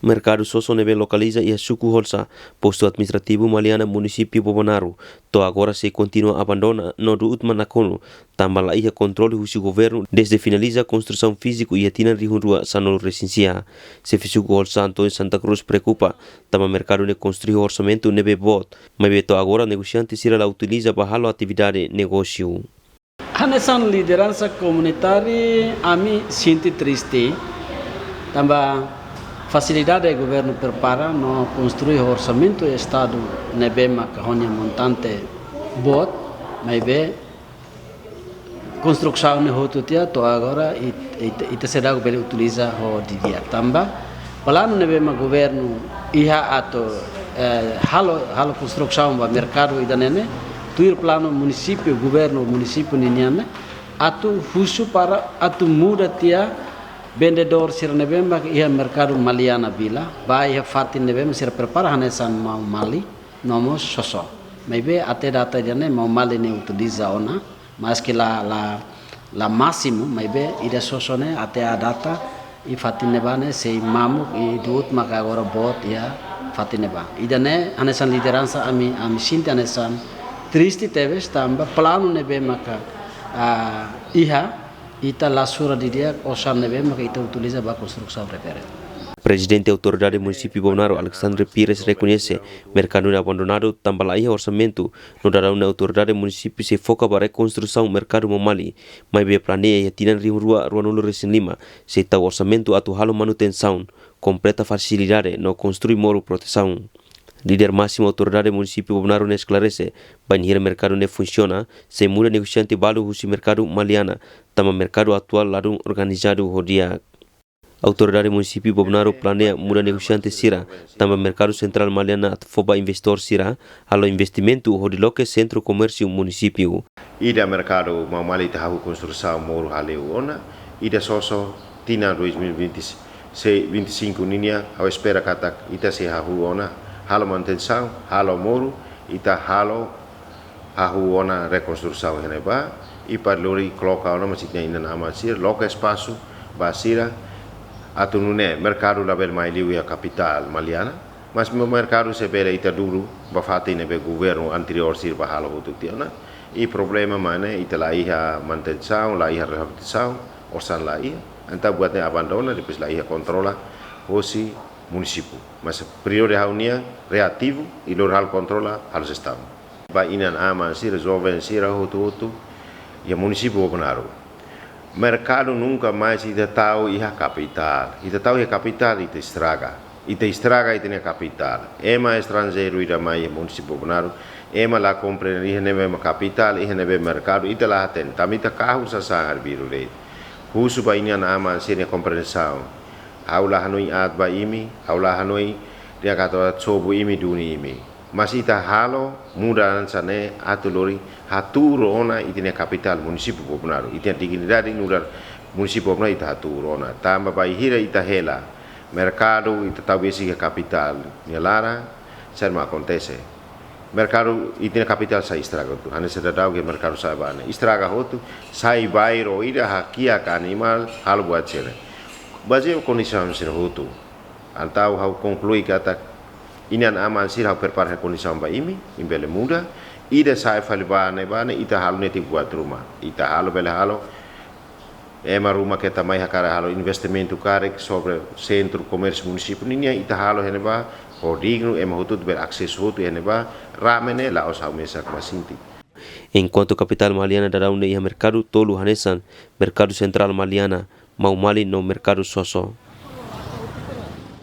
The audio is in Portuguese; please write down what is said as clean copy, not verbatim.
Mercado Soso neve localiza e suku holsa, posto administrativo Maliana, município Bobonaru. To agora se continua abandona no do Utma Nakono, também lá ia controle o governo desde finaliza a construção física e a tina de rua sanol residencia. Se fez suku holsa Antônio Santa Cruz preocupa, também mercado ne construir orçamento neve bot, mas beto agora negociante sira lá utiliza para halo atividade negócio. Nessa liderança comunitária, a mim sinto triste, também facilidade do governo prepara no construir orçamento do estado nebe macahonia montante bot, mas be construção ne hotu tia to agora ita será o bele utiliza ho dia tamba plano nebe ma governo iha ato halo construção ba mercado idanene tuir plano município governo município niniane atu husu para atu muda tia vendedor sir nebemba ia mercado Maliana bila ba ia fatin nebem sir prepara hanesan mau Mali nomos soso maybe até data jane mau Mali ne utiliza ona mas que la máximo maybe ida soso ne até a data e fatin nebane sei mamu e duot maka agora bot ia fatin neba ida ne hanesan liderança ami sinta hanesan triste teves tamba plano nebe maka iha ita lasura di dia osan nebe maka ita utiliza ba construção prepare. Presidente da Autoridade Município Bonaru, Alexandre Pires, reconhece mercado abandonado também lá orçamento. No dará uma autoridade município se foca para a reconstrução mercado Momali, mas bem planeia e tiran rua nulo recém lima, se está orçamento atual manutenção, completa facilidade no construir moro proteção. Líder máximo autoridade município Bonaru esclarece, banheiro mercado ne funciona, se muda negociante balu husi mercado Maliana, tama mercado atual lado organizado rodia. Autoridade município Bonaru planeia muda negociante sira, tama mercado central Maliana foba investor sira, halo investimento rodiloke centro comércio município. Ida mercado Mamali tahu construção moro haleu ona, ida soso tina 2025 ninia, ao espera katak ita se hahu ona. Halo manutenção, halo moro, ita halo hahu ona reconstrução heneba, e para lori coloca ona masitnya ina nama sir, loca espaço basira, atunune mercado label mai liu capital Maliana, mas meu mercado se bela ita duro, bafate nebe governo anterior sir bahalo hututiana, e problema mana ita la iha manutenção, la iha reabilitação, orsan la iha, anta buatnya abandona, depois la iha controla, hosi município, mas priori haunia reativo e local controla harus estado. Ba inan ama si resolven si rahoto e o município Bonaru. Mercado nunca mais ita tahu iha capital. Ita tahu iha capital ita estraga. Ita estraga ita ne capital. Ema estrangeiro ida mai município Bonaru. Ema la compra iha nebe capital, iha nebe mercado ita la ten. Tamita kahu sa sangar biru le. Husu ba inan ama si ne compreensão. Aula Hanoi adba imi, aula Hanoi dia kata sobu imi duni imi. Masih ita halo muda sana atulori haturo ona itine kapital município Bonaru. Itine dignidade nudar município Bonaru ita haturo ona. Tamba bai hira ita hela mercado ita talvez que capital. Nialara serma acontece. Mercado itine capital sai estraga tu. Hanya sedadau que mercado sai bane. Estraga hotu sai bairo ida hakia ka animal halo buat cere. Baje condição sir hotu antau hau conclui kata inan aman sir hau prepara condição ba imi imbele muda ida sai falibane bane ita halu neti buat rumah ita halu bele halu ema rumah kita mai hakara halu investimento karek sobre centro comércio município ninia ita halu heneba hodigno ema hotu ber akses hotu heneba ramene la os hau mesa masinti. Enquanto capital Maliana dará mercado tolu hanesan mercado central Maliana Mau Mali no mercado Soso.